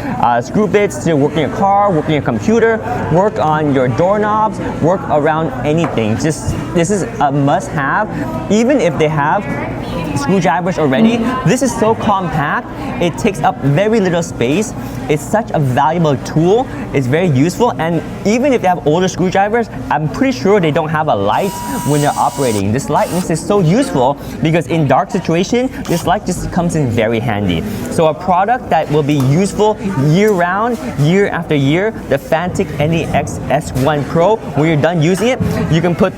screw bits to work in your car, work in your computer, work on your doorknobs, work around anything. This is a must-have. Even if they have screwdrivers already, this is so compact. It takes up very little space. It's such a valuable tool. It's very useful, and even if they have older screwdrivers, I'm pretty sure they don't have a light when they're operating. This light makes it so useful because in dark situation, this light just comes in very handy. So a product that will be useful year-round, year after year, the Fantic NEX S1 Pro. When you're done using it, you can put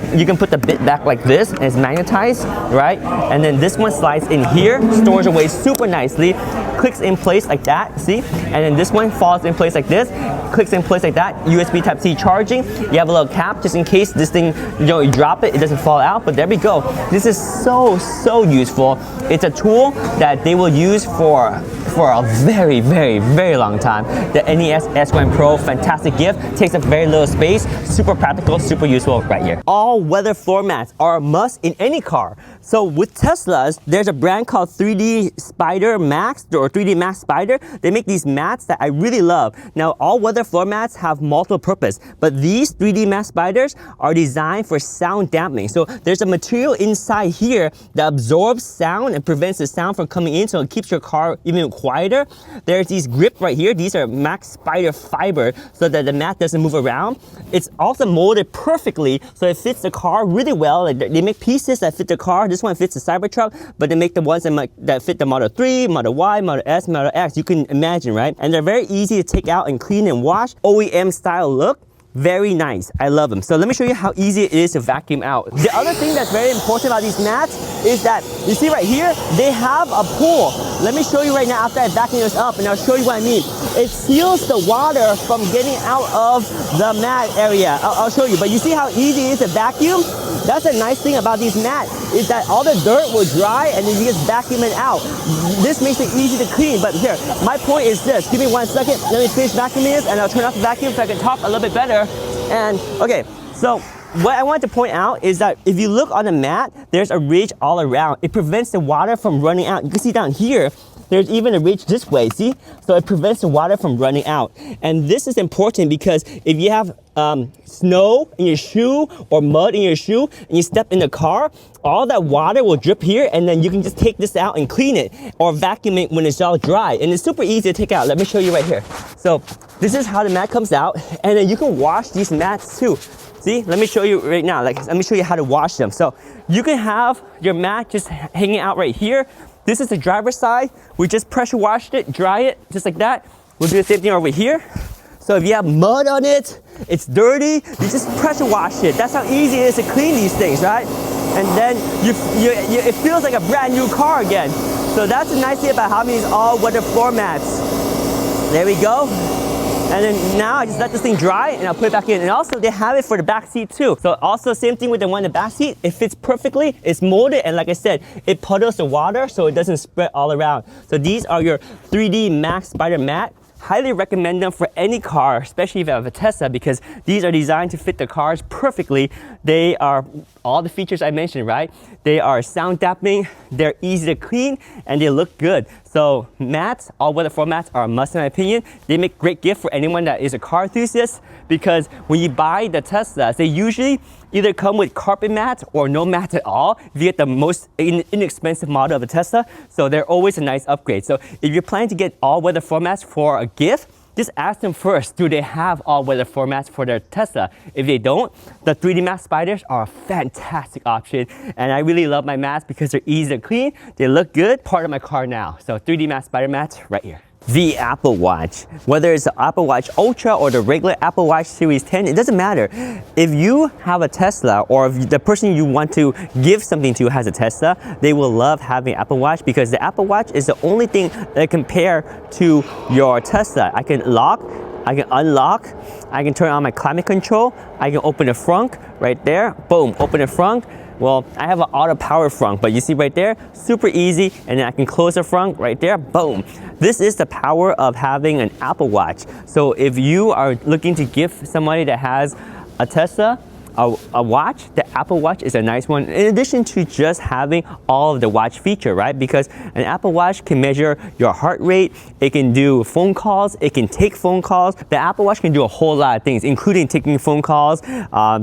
the bit back like this, and it's magnetized, right? And then this one slides in here, stores away super nicely, clicks in place like that, see? And then this one falls falls in place like this, clicks in place like that, USB Type-C charging. You have a little cap just in case this thing, you drop it, it doesn't fall out, but there we go. This is so useful. It's a tool that they will use for a very long time. The NES S1 Pro, fantastic gift, takes up very little space, super practical, super useful right here. All weather floor mats are a must in any car. So with Teslas, there's a brand called 3D Spider Max or 3D MAXpider. They make these mats that I really love. Now all weather floor mats have multiple purpose, but these 3D MAXpiders are designed for sound dampening. So there's a material inside here that absorbs sound and prevents the sound from coming in, so it keeps your car even quieter. There's these grip right here. These are MaxPider fiber so that the mat doesn't move around. It's also molded perfectly so it fits the car really well. Like they make pieces that fit the car. This one fits the Cybertruck, but they make the ones that fit the Model 3, Model Y, Model S, Model X. You can imagine, right? And they're very easy to take out and clean and wash. OEM style look. Very nice. I love them. So let me show you how easy it is to vacuum out. The other thing that's very important about these mats is that, you see right here, they have a pull. Let me show you right now after I vacuum this up, and I'll show you what I mean. It seals the water from getting out of the mat area. I'll show you, but you see how easy it is to vacuum? That's a nice thing about these mats, is that all the dirt will dry and then you just vacuum it out. This makes it easy to clean, but here, my point is this. Give me 1 second, let me finish vacuuming this, and I'll turn off the vacuum so I can talk a little bit better. And okay, so what I wanted to point out is that if you look on the mat, there's a ridge all around. It prevents the water from running out. You can see down here, there's even a ridge this way, see? So it prevents the water from running out. And this is important because if you have snow in your shoe or mud in your shoe and you step in the car, all that water will drip here, and then you can just take this out and clean it or vacuum it when it's all dry. And it's super easy to take out. Let me show you right here. So this is how the mat comes out, and then you can wash these mats too. See, let me show you right now. Let me show you how to wash them. So you can have your mat just hanging out right here. This is the driver's side. We just pressure washed it, dry it, just like that. We'll do the same thing over here. So if you have mud on it, it's dirty, you just pressure wash it. That's how easy it is to clean these things, right? And then it feels like a brand new car again. So that's the nice thing about having these all-weather floor mats. There we go. And then now I just let this thing dry and I'll put it back in. And also they have it for the back seat too. So also same thing with the one in the back seat. It fits perfectly, it's molded, and like I said, it puddles the water so it doesn't spread all around. So these are your 3D MAXpider mat. Highly recommend them for any car, especially if you have a Tesla, because these are designed to fit the cars perfectly. They are all the features I mentioned, right? They are sound dampening, they're easy to clean, and they look good. So mats, all-weather floor mats are a must in my opinion. They make great gift for anyone that is a car enthusiast, because when you buy the Teslas, they usually either come with carpet mats or no mats at all if you get the most inexpensive model of a Tesla. So they're always a nice upgrade. So if you're planning to get all-weather floor mats for a gift, just ask them first, do they have all-weather floor mats for their Tesla? If they don't, the 3D MAXpiders are a fantastic option. And I really love my mats because they're easy to clean, they look good, part of my car now. So 3D MAXpider mats right here. The Apple Watch. Whether it's the Apple Watch Ultra or the regular Apple Watch Series 10, it doesn't matter. If you have a Tesla, or if the person you want to give something to has a Tesla, they will love having an Apple Watch, because the Apple Watch is the only thing that can compare to your Tesla. I can lock, I can unlock, I can turn on my climate control, I can open the front right there, boom, open the front. Well, I have an auto power front, but you see right there, super easy, and then I can close the front right there, boom. This is the power of having an Apple Watch. So if you are looking to give somebody that has a Tesla a watch, the Apple Watch is a nice one, in addition to just having all of the watch feature, right? Because an Apple Watch can measure your heart rate, it can do phone calls, it can take phone calls. The Apple Watch can do a whole lot of things, including taking phone calls,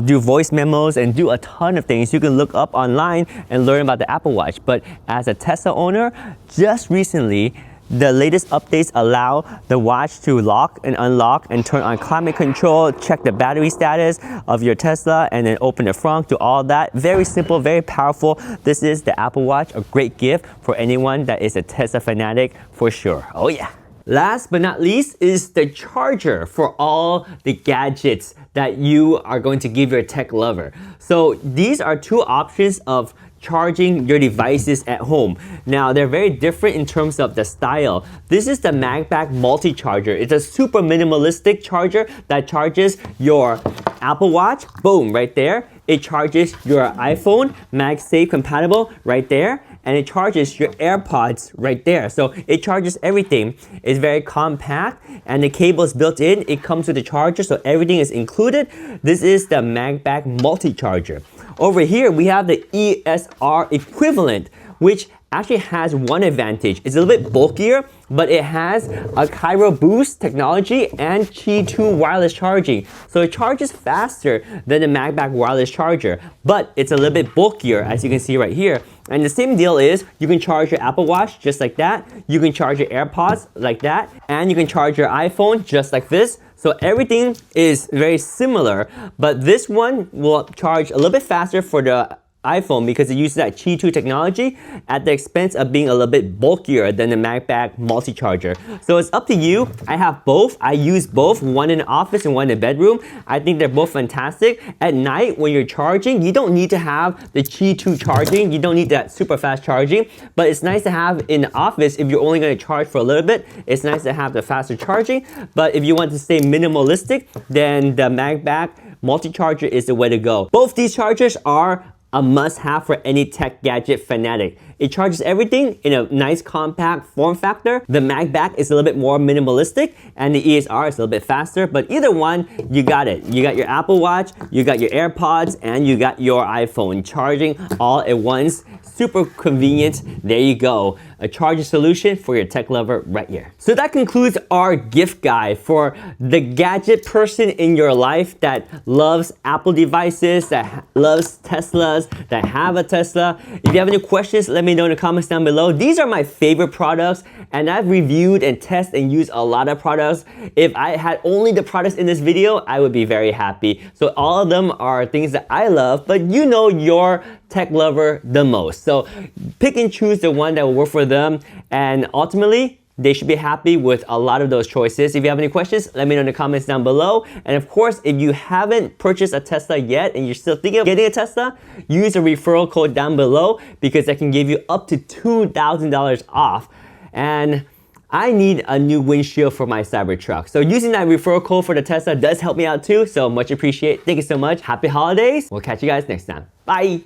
do voice memos, and do a ton of things. You can look up online and learn about the Apple Watch. But as a Tesla owner, just recently, the latest updates allow the watch to lock and unlock and turn on climate control, check the battery status of your Tesla, and then open the front, do all that. Very simple, very powerful. This is the Apple Watch, a great gift for anyone that is a Tesla fanatic for sure. Oh yeah. Last but not least is the charger for all the gadgets that you are going to give your tech lover. So these are two options of charging your devices at home. Now, they're very different in terms of the style. This is the MagBak MultiCharger. It's a super minimalistic charger that charges your Apple Watch, boom, right there. It charges your iPhone, MagSafe compatible, right there. And it charges your AirPods right there. So it charges everything. It's very compact and the cable is built in. It comes with the charger, so everything is included. This is the MagBak MultiCharger. Over here, we have the ESR equivalent, which actually has one advantage. It's a little bit bulkier, but it has a Gyro Boost technology and Qi 2 wireless charging. So it charges faster than the MagBak wireless charger, but it's a little bit bulkier, as you can see right here. And the same deal is, you can charge your Apple Watch just like that, you can charge your AirPods like that, and you can charge your iPhone just like this. So everything is very similar, but this one will charge a little bit faster for the iPhone because it uses that Qi 2 technology at the expense of being a little bit bulkier than the MagBak MultiCharger. So it's up to you. I have both. I use both, one in the office and one in the bedroom. I think they're both fantastic. At night, when you're charging, you don't need to have the Qi 2 charging. You don't need that super fast charging, but it's nice to have in the office if you're only going to charge for a little bit. It's nice to have the faster charging, but if you want to stay minimalistic, then the MagBak MultiCharger is the way to go. Both these chargers are a must-have for any tech gadget fanatic. It charges everything in a nice compact form factor. The MagBak is a little bit more minimalistic and the ESR is a little bit faster, but either one, you got it. You got your Apple Watch, you got your AirPods, and you got your iPhone charging all at once. Super convenient. There you go. A charging solution for your tech lover right here. So that concludes our gift guide for the gadget person in your life that loves Apple devices, that loves Teslas, that have a Tesla. If you have any questions, let me know in the comments down below. These are my favorite products, and I've reviewed and tested and used a lot of products. If I had only the products in this video, I would be very happy. So all of them are things that I love, but you know your tech lover the most. So pick and choose the one that will work for them, and ultimately, they should be happy with a lot of those choices. If you have any questions, let me know in the comments down below. And of course, if you haven't purchased a Tesla yet and you're still thinking of getting a Tesla, use a referral code down below because that can give you up to $2,000 off. And I need a new windshield for my Cybertruck. So using that referral code for the Tesla does help me out too. So much appreciated. Thank you so much. Happy holidays. We'll catch you guys next time. Bye.